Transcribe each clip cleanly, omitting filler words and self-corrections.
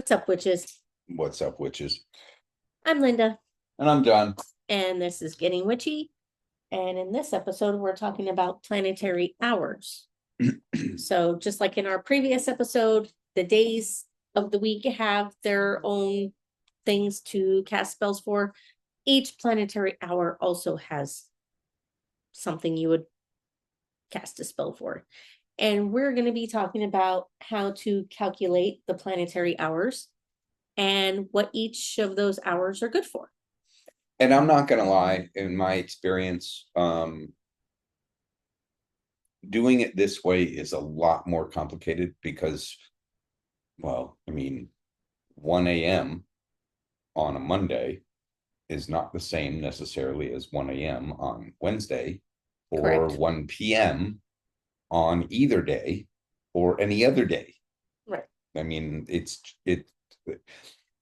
What's up, witches? What's up, witches? I'm Linda, And I'm John. and this is Getting Witchy. And in this episode, we're talking about planetary hours. So, just like in our previous episode, the days of the week have their own things to cast spells for. Each planetary hour also has something you would cast a spell for. And we're going to be talking about how to calculate the planetary hours and what each of those hours are good for. And I'm not gonna lie, in my experience, doing it this way is a lot more complicated because, well, 1 a.m. on a Monday is not the same necessarily as 1 a.m. on Wednesday or Correct. 1 p.m. on either day or any other day. Right.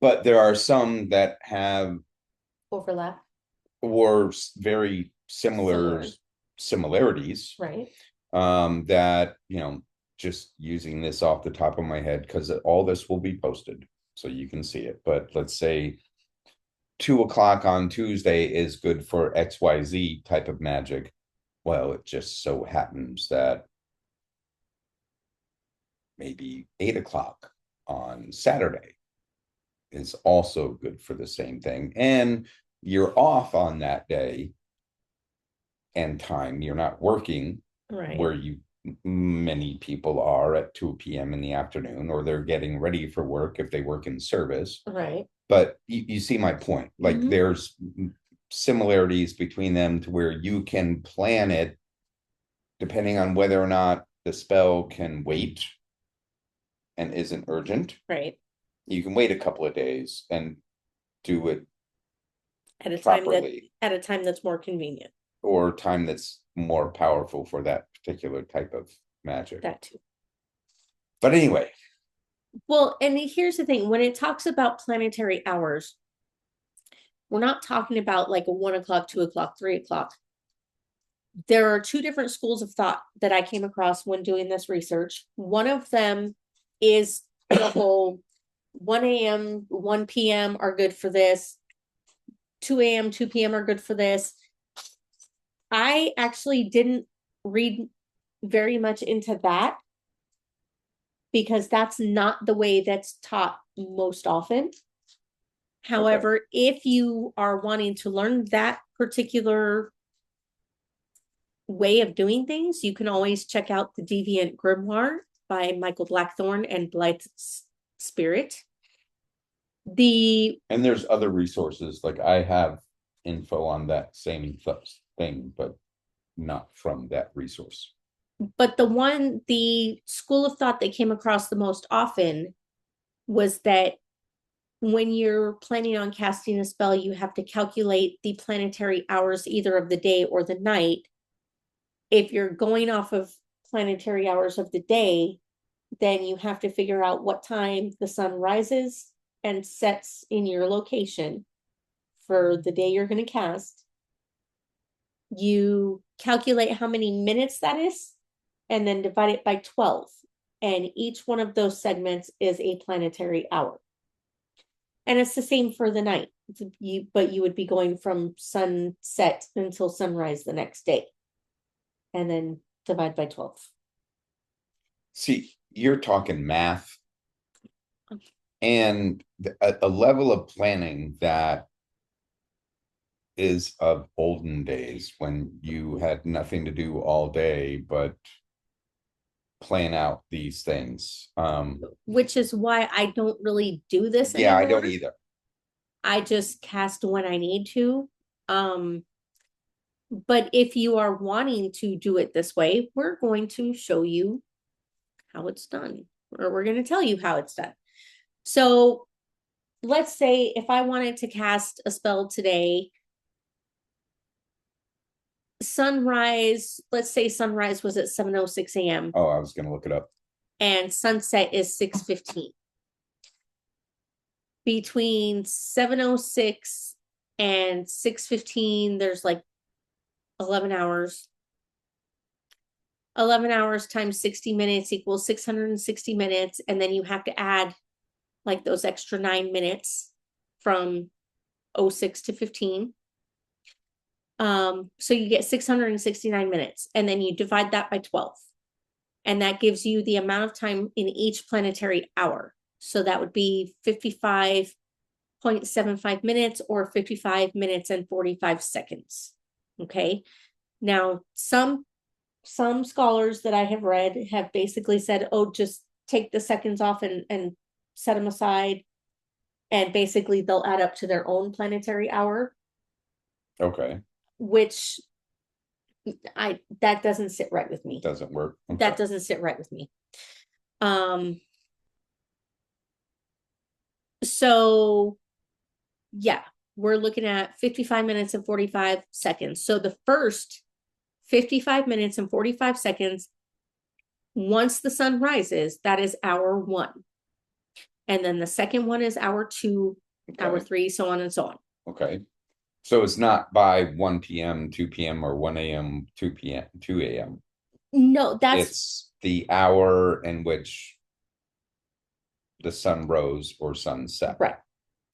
But there are some that have Overlap. or very similar Similar. similarities, Right. that just using this off the top of my head, because all this will be posted so you can see it, but let's say 2 o'clock on Tuesday is good for XYZ type of magic. Well, it just so happens that maybe 8 o'clock on Saturday is also good for the same thing, and you're off on that day and time. You're not working Right. where many people are at 2 p.m. in the afternoon, or they're getting ready for work if they work in service. Right. But you see my point. Like, Mhm. there's similarities between them to where you can plan it depending on whether or not the spell can wait and isn't urgent. Right. You can wait a couple of days and do it At a time that properly, at a time that's more convenient. or time that's more powerful for that particular type of magic. That too. But anyway, Well, and here's the thing: when it talks about planetary hours, we're not talking about like a 1 o'clock, 2 o'clock, 3 o'clock. There are two different schools of thought that I came across when doing this research. One of them is the whole 1 a.m., 1 p.m. are good for this, 2 a.m., 2 p.m. are good for this. I actually didn't read very much into that because that's not the way that's taught most often. However, okay, if you are wanting to learn that particular way of doing things, you can always check out the Deviant Grimoire by Michael Blackthorne and Blythe Spirit. And there's other resources, like I have info on that same thing, but not from that resource. But the school of thought that came across the most often was that when you're planning on casting a spell, you have to calculate the planetary hours either of the day or the night. If you're going off of planetary hours of the day, then you have to figure out what time the sun rises and sets in your location for the day you're going to cast. You calculate how many minutes that is and then divide it by 12. And each one of those segments is a planetary hour. And it's the same for the night. But you would be going from sunset until sunrise the next day. And then divide by 12. See, you're talking math and a level of planning that is of olden days, when you had nothing to do all day but plan out these things. Which is why I don't really do this Yeah, I anymore. don't either. I just cast when I need to. But if you are wanting to do it this way, we're going to show you how it's done, or we're going to tell you how it's done. So let's say if I wanted to cast a spell today, sunrise, let's say sunrise was at 7:06 a.m. Oh, I was going to look it up. And sunset is 6:15. Between 7:06 and 6:15, there's like 11 hours. 11 hours times 60 minutes equals 660 minutes. And then you have to add like those extra 9 minutes from 06 to 15. So you get 669 minutes, and then you divide that by 12. And that gives you the amount of time in each planetary hour. So that would be 55.75 minutes or 55 minutes and 45 seconds. Okay. Now, some scholars that I have read have basically said, oh, just take the seconds off and set them aside. And basically they'll add up to their own planetary hour, Okay, which that doesn't sit right with me. doesn't work. Okay. That doesn't sit right with me. So yeah, we're looking at 55 minutes and 45 seconds. So the first 55 minutes and 45 seconds, once the sun rises, that is hour 1. And then the second one is hour 2, hour Okay. 3, so on and so on. Okay. So it's not by 1 p.m., 2 p.m., or 1 a.m., 2 p.m., 2 a.m. No, that's It's the hour in which the sun rose or sun set. right.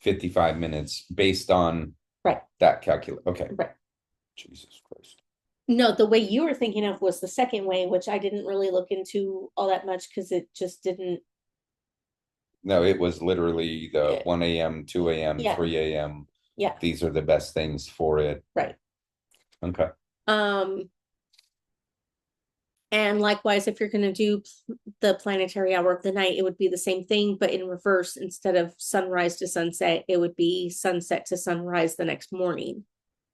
55 minutes based on Right. that calculate. Okay. Right. Jesus Christ. No, the way you were thinking of was the second way, which I didn't really look into all that much because it just didn't. No, it was literally the Yeah. 1 a.m., 2 a.m., Yeah. 3 a.m. Yeah. These are the best things for it. Right. Okay. And likewise, if you're going to do the planetary hour of the night, it would be the same thing, but in reverse. Instead of sunrise to sunset, it would be sunset to sunrise the next morning.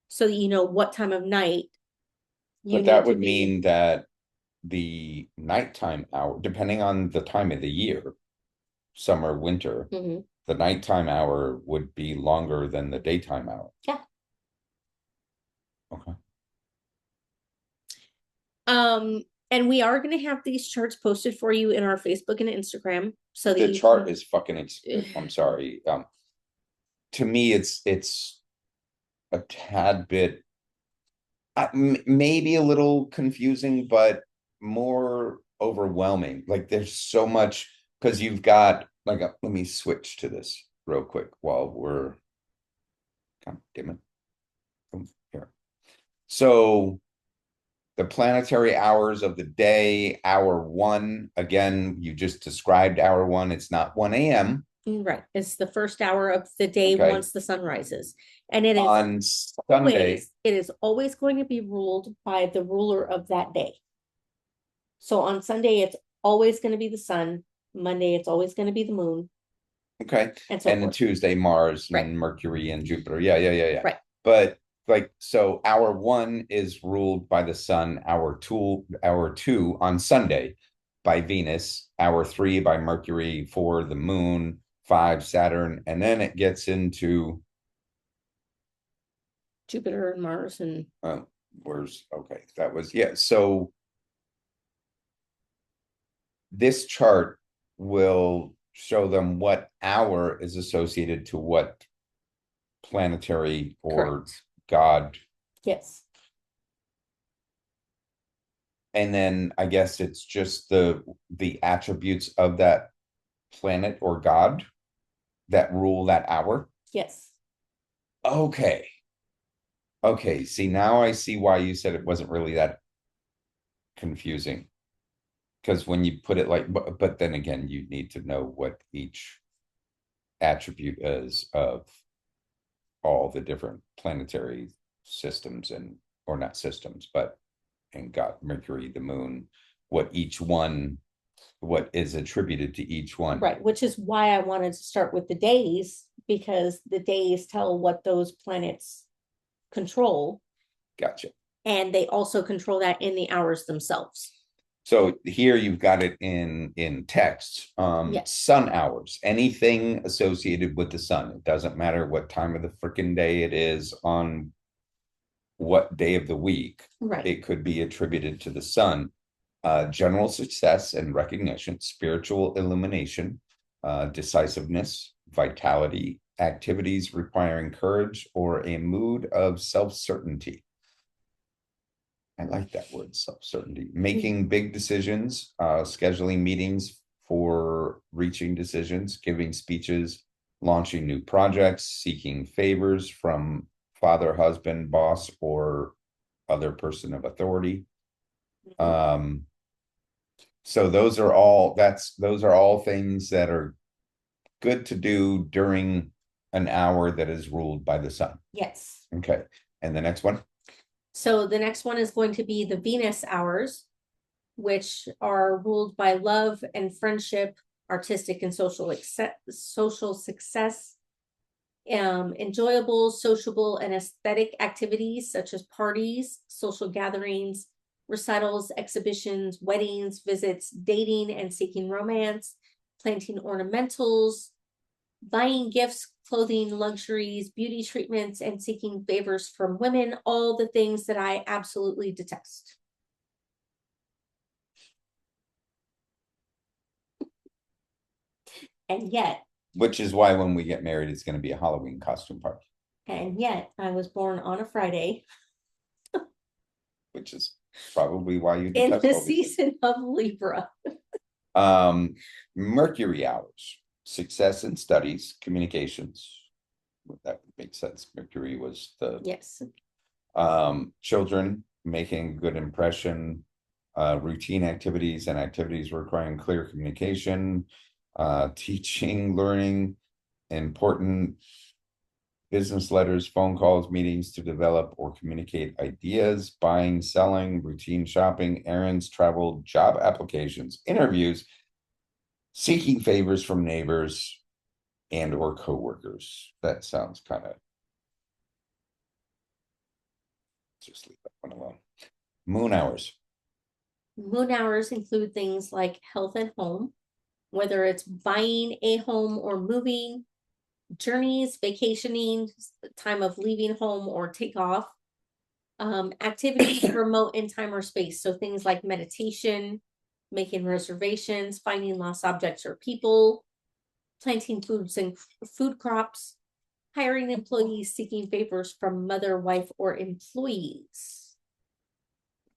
So that you know what time of night you But that need to would be. mean that the nighttime hour, depending on the time of the year, summer, winter, Mhm. the nighttime hour would be longer than the daytime hour. Yeah. Okay. And we are going to have these charts posted for you in our Facebook and Instagram so that The you chart can. is fucking I'm sorry. To me, it's a tad bit, maybe a little confusing, but more overwhelming. Like there's so much because you've got like let me switch to this real quick while we're God damn it. Here. So the planetary hours of the day, hour 1, again, you just described hour 1. It's not 1 a.m. Right. It's the first hour of the day Okay. once the sun rises. And it is On Sunday. it is always going to be ruled by the ruler of that day. So on Sunday, it's always going to be the sun. Monday, it's always going to be the moon. Okay. And so And then forth. Tuesday, Mars Right. and Mercury and Jupiter. Yeah. Right. But like, so hour 1 is ruled by the sun, hour 2 on Sunday by Venus, hour 3 by Mercury, 4 the moon, 5 Saturn, and then it gets into Jupiter and Mars and where's okay, that was so this chart will show them what hour is associated to what planetary or correct. god. Yes. And then I guess it's just the attributes of that planet or god that rule that hour. Yes. Okay. See, now I see why you said it wasn't really that confusing. Because when you put it like, but then again, you need to know what each attribute is of all the different planetary systems and, or not systems, but and God, Mercury, the moon, what is attributed to each one. Right. Which is why I wanted to start with the days, because the days tell what those planets control. Gotcha. And they also control that in the hours themselves. So here you've got it in text. Yes. Sun hours, anything associated with the sun. It doesn't matter what time of the freaking day it is on what day of the week. Right. It could be attributed to the sun. General success and recognition, spiritual illumination, decisiveness, vitality, activities requiring courage, or a mood of self-certainty. I like that word, self-certainty. Making big decisions, scheduling meetings for for reaching decisions, giving speeches, launching new projects, seeking favors from father, husband, boss, or other person of authority. So those are all things that are good to do during an hour that is ruled by the sun. Yes. Okay. And the next one? So the next one is going to be the Venus hours, which are ruled by love and friendship, artistic and social success, enjoyable, sociable, and aesthetic activities such as parties, social gatherings, recitals, exhibitions, weddings, visits, dating and seeking romance, planting ornamentals, buying gifts, clothing, luxuries, beauty treatments, and seeking favors from women, all the things that I absolutely detest. And yet, Which is why when we get married, it's going to be a Halloween costume party. And yet, I was born on a Friday Which is probably why you in detest the all these season of Libra. Mercury hours, success in studies, communications. That makes sense. Mercury was the Yes. Children making good impression, routine activities and activities requiring clear communication, teaching, learning, important business letters, phone calls, meetings to develop or communicate ideas, buying, selling, routine shopping, errands, travel, job applications, interviews, seeking favors from neighbors and or coworkers. That sounds kind of, just leave that one alone. Moon hours. Moon hours include things like health and home, whether it's buying a home or moving, journeys, vacationing, time of leaving home or take off, activities remote in time or space. So things like meditation, making reservations, finding lost objects or people, planting foods and food crops, hiring employees, seeking favors from mother, wife, or employees.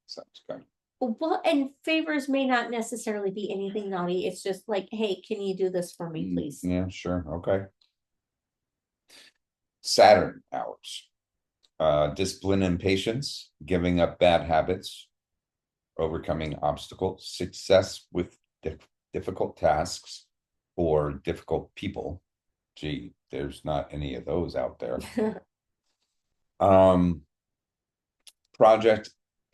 Sounds good. Well, and favors may not necessarily be anything naughty. It's just like, hey, can you do this for me, please? Yeah, sure. Okay. Saturn hours. Discipline and patience, giving up bad habits, overcoming obstacles, success with difficult tasks or difficult people. Gee, there's not any of those out there.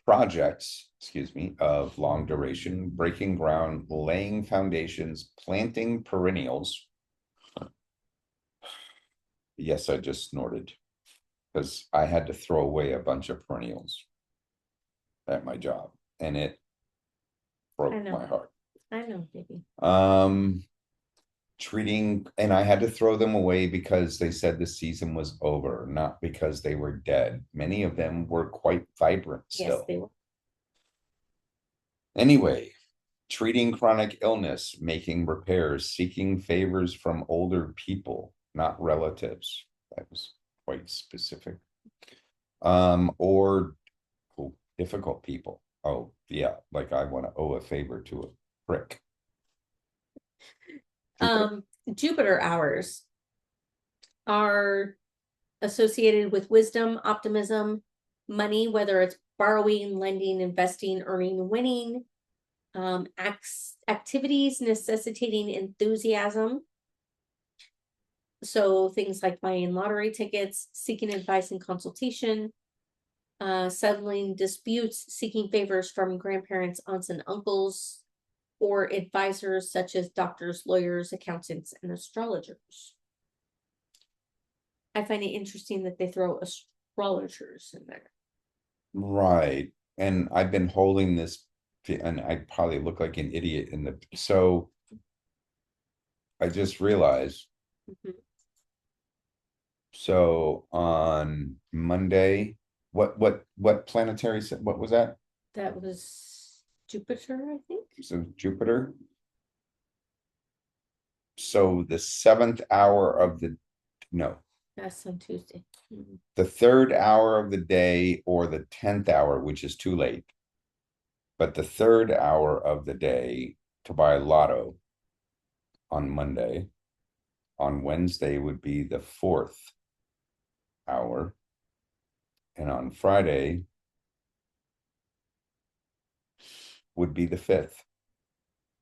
Projects, excuse me, of long duration, breaking ground, laying foundations, planting perennials. Yes, I just snorted because I had to throw away a bunch of perennials at my job and it broke my heart. I know, baby. Treating, and I had to throw them away because they said the season was over, not because they were dead. Many of them were quite vibrant still. Yes, they were. Anyway, treating chronic illness, making repairs, seeking favors from older people, not relatives. That was quite specific. Or difficult people. Oh, yeah, like I want to owe a favor to a prick. Jupiter hours are associated with wisdom, optimism, money, whether it's borrowing, lending, investing, earning, winning, activities necessitating enthusiasm. So things like buying lottery tickets, seeking advice and consultation, settling disputes, seeking favors from grandparents, aunts, and uncles, or advisors such as doctors, lawyers, accountants, and astrologers. I find it interesting that they throw astrologers in there. Right. And I've been holding this, and I probably look like an idiot in the, so I just realized. So on Monday, what planetary, what was that? That was Jupiter, I think. So Jupiter. So the 7th hour of the, no, That's on Tuesday. the 3rd hour of the day or the 10th hour, which is too late. But the 3rd hour of the day to buy lotto on Monday. On Wednesday would be the 4th hour. And on Friday would be the 5th.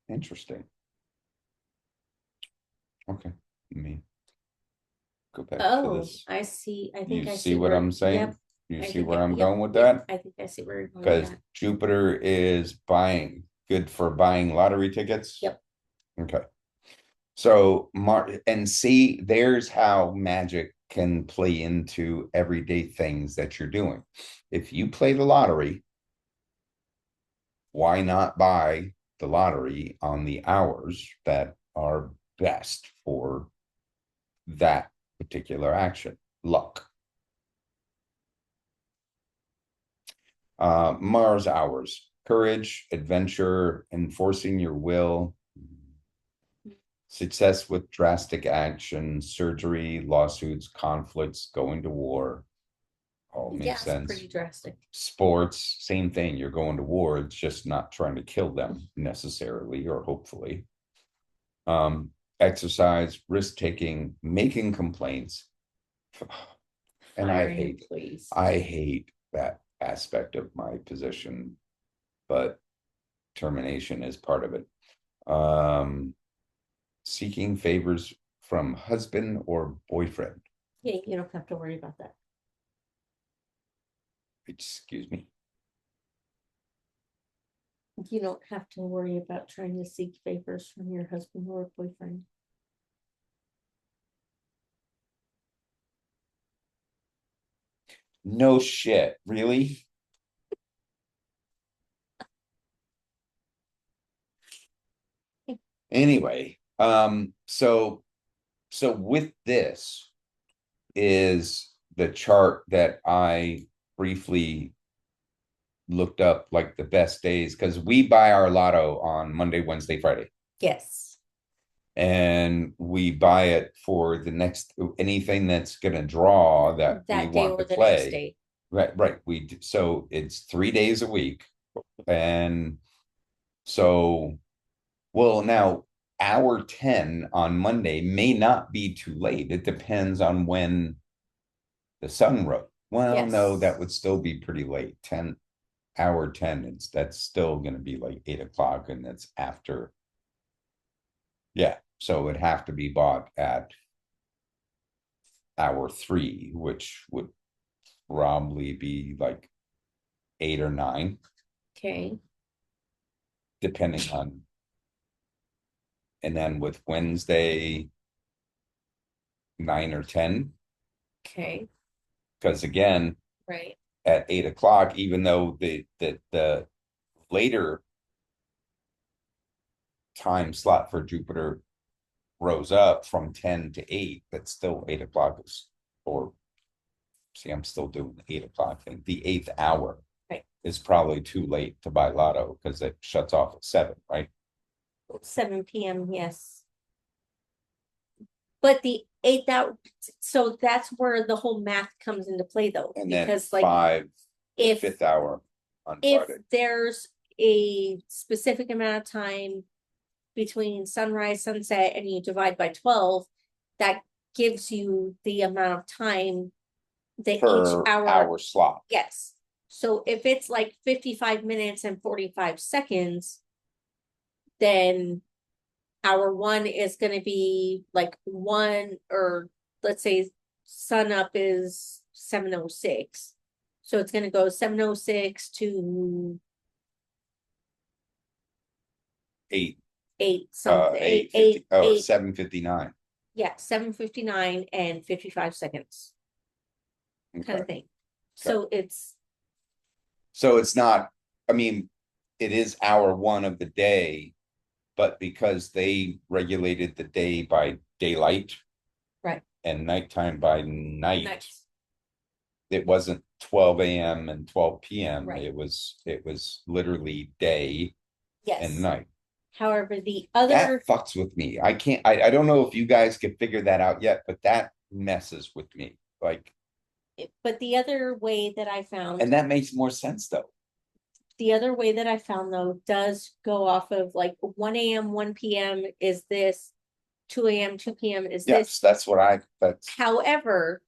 Interesting. Okay, let me go back to Oh, this. I see. I You think I see see what where, I'm saying? yep. You I see think where I'm yep, going with yep, that? I think I see where you're going with Because that. Jupiter is buying, good for buying lottery tickets. Yep. Okay. So and see, there's how magic can play into everyday things that you're doing. If you play the lottery, why not buy the lottery on the hours that are best for that particular action? Luck. Mars hours, courage, adventure, enforcing your will, success with drastic action, surgery, lawsuits, conflicts, going to war. All Yeah, makes it's sense. pretty drastic. Sports, same thing. You're going to war. It's just not trying to kill them necessarily or hopefully. Exercise, risk taking, making complaints. And Firing employees. I hate that aspect of my position, but termination is part of it. Seeking favors from husband or boyfriend. Yeah, you don't have to worry about that. Excuse me. You don't have to worry about trying to seek favors from your husband or boyfriend. No shit, really? Anyway, so with this is the chart that I briefly looked up, like the best days, because we buy our lotto on Monday, Wednesday, Friday. Yes. And we buy it for the next anything that's gonna draw that we That day want or to the next play. day. Right. So it's 3 days a week. And so, well, now hour 10 on Monday may not be too late. It depends on when the sun rose. Well, no, Yes. that would still be pretty late. 10 hour 10, that's still gonna be like 8 o'clock, and that's after. Yeah, so it would have to be bought at hour 3, which would probably be like 8 or 9, Okay. depending on. And then with Wednesday, 9 or 10, Okay. because again, Right. at 8 o'clock, even though the later time slot for Jupiter rose up from 10 to 8, but still 8 o'clock is, or see, I'm still doing the 8 o'clock thing. The 8th hour Right. is probably too late to buy lotto because it shuts off at 7, right? 7 p.m. Yes. But the 8th hour, so that's where the whole math comes into play though. And then Because like 5, the if 5th hour on if Friday. there's a specific amount of time between sunrise, sunset, and you divide by 12, that gives you the amount of time that each Per hour. hour slot. Yes. So if it's like 55 minutes and 45 seconds, then hour 1 is going to be like 1, or let's say sun up is 7:06. So it's going to go 7:06 to 8, 8 something, 8:50, 8, 7:59. yeah, 7:59 and 55 seconds kind Okay. of thing. So it's not, I mean, it is hour 1 of the day, but because they regulated the day by daylight right. and nighttime by night, Nice. it wasn't 12 a.m. and 12 p.m. Right. It was literally day and Yes. night. However, the That other, fucks with me. I don't know if you guys can figure that out yet, but that messes with me. Like, but the other way that I found, and that makes more sense though. the other way that I found though does go off of like 1 a.m., 1 p.m. is this, 2 a.m., 2 p.m. is Yes, this. that's, However,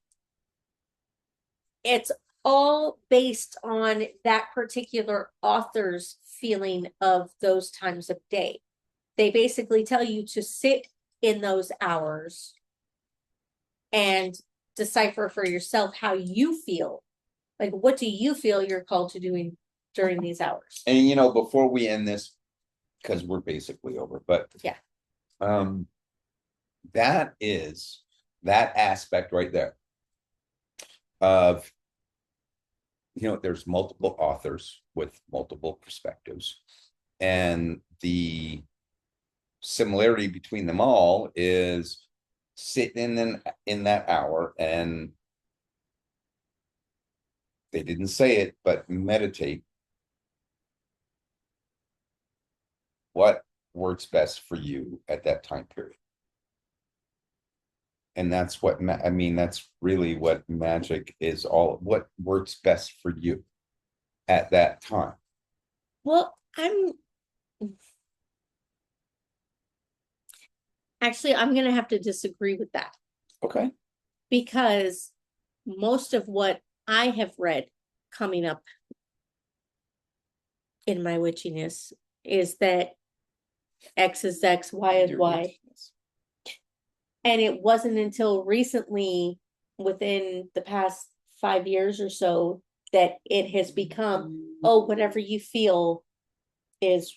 it's all based on that particular author's feeling of those times of day. They basically tell you to sit in those hours and decipher for yourself how you feel. Like, what do you feel you're called to doing during these hours? and before we end this, because we're basically over, but Yeah. That is that aspect right there of, there's multiple authors with multiple perspectives, and the similarity between them all is sitting in that hour, and they didn't say it, but meditate what works best for you at that time period. And that's what I mean, that's really what magic is all, what works best for you at that time. Well, I'm gonna have to disagree with that, Okay. because most of what I have read coming up in my witchiness is that X is X, Y is Y. And it wasn't until recently, within the past 5 years or so, that it has become, oh, whatever you feel is.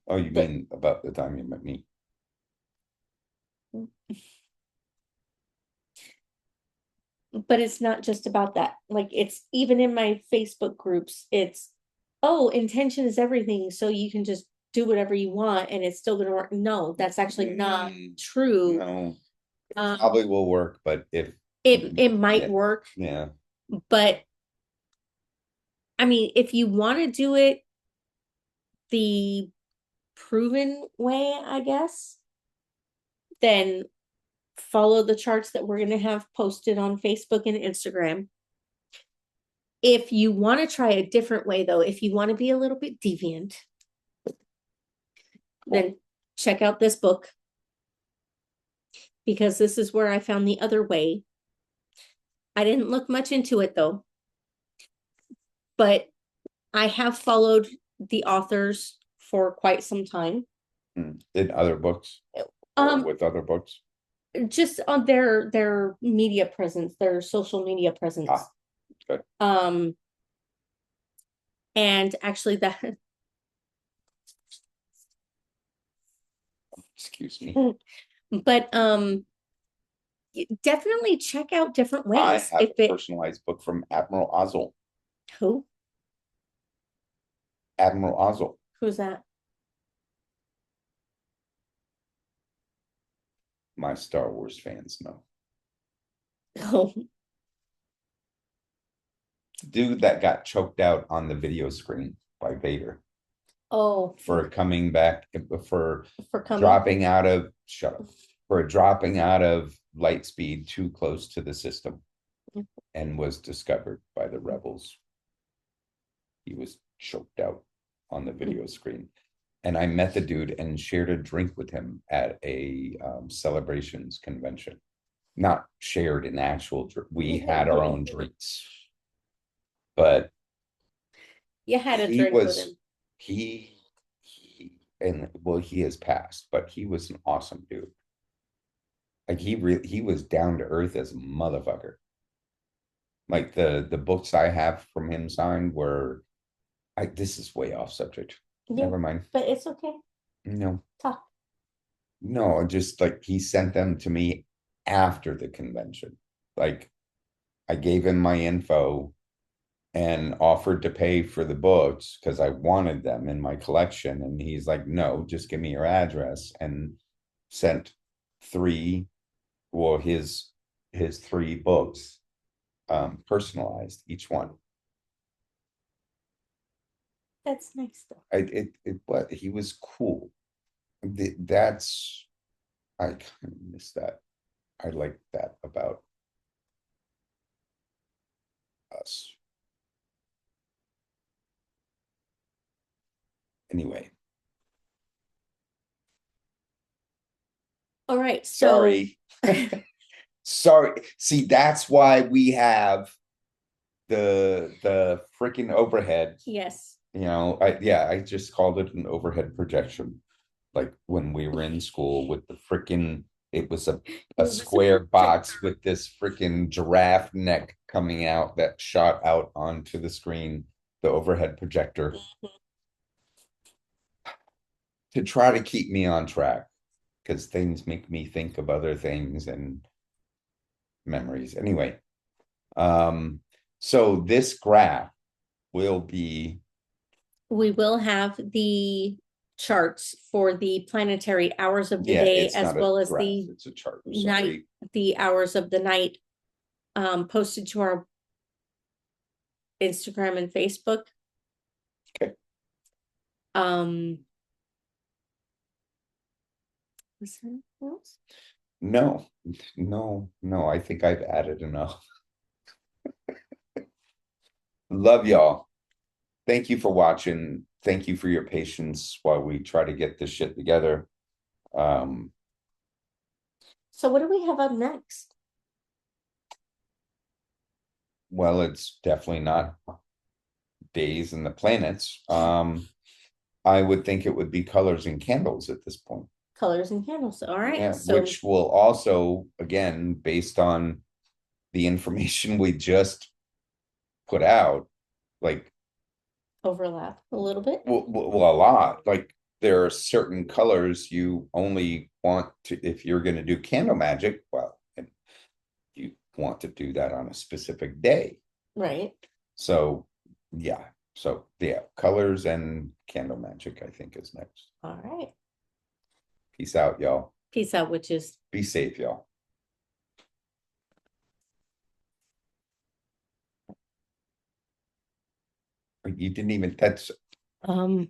Oh, you mean about the time you met me? But it's not just about that. Like, it's even in my Facebook groups, it's, oh, intention is everything, so you can just do whatever you want and it's still gonna work. No, that's actually not true. No, Um, probably will work, but if it might yeah, work, yeah, but I mean, if you want to do it the proven way, I guess, then follow the charts that we're going to have posted on Facebook and Instagram. If you want to try a different way, though, if you want to be a little bit deviant, then check out this book, because this is where I found the other way. I didn't look much into it, though, but I have followed the authors for quite some time. in other books or with other books. Just on their media presence, their social media presence. Good. And actually that Excuse me. but definitely check out different I ways. have If a it personalized book from Admiral Ozzel. who Admiral Ozzel. who's that? My Star Wars fans know. Oh, Dude that got choked out on the video screen by Vader oh, for coming back, for coming. dropping out of, shut up, for dropping out of light speed too close to the system, and was discovered by the rebels. He was choked out on the video screen. And I met the dude and shared a drink with him at a celebrations convention. Not shared an actual, we had our own drinks. But You had a he drink with was, him. he, and well, he has passed, but he was an awesome dude. Like he was down to earth as a motherfucker. Like the books I have from him signed were, this is way off subject. Yeah, Never mind. but it's okay. No, Talk. no, just like he sent them to me after the convention. Like I gave him my info and offered to pay for the books because I wanted them in my collection. And he's like, no, just give me your address, and sent three, well, his three books, personalized, each one. That's nice though. But he was cool. That's, I kind of miss that. I like that about us. Anyway. All right, so Sorry. Sorry. See, that's why we have the freaking overhead. yes, I just called it an overhead projection. Like when we were in school with the freaking, it was a it a was a square box projector. with this freaking giraffe neck coming out that shot out onto the screen, the overhead projector, to try to keep me on track because things make me think of other things and memories. Anyway, so this graph will be, We will have the charts for the planetary hours of the yeah, day it's as not a well as graph, the it's a chart. night, Sorry. the hours of the night posted to our Instagram and Facebook. Okay. Um, was there anything else? No, no, I think I've added enough. Love y'all. Thank you for watching. Thank you for your patience while we try to get this shit together. Um, So what do we have up next? well, it's definitely not days and the planets. I would think it would be colors and candles at this point. Colors and candles. All right. Yeah, So which will also, again, based on the information we just put out, like, overlap a little bit. well, a lot. Like, there are certain colors you only want to, if you're going to do candle magic, well, and you want to do that on a specific day. Right. So, yeah. So, yeah, colors and candle magic, I think, is next. All right. Peace out, y'all. Peace out, witches. Be safe, y'all. You didn't even, that's Um,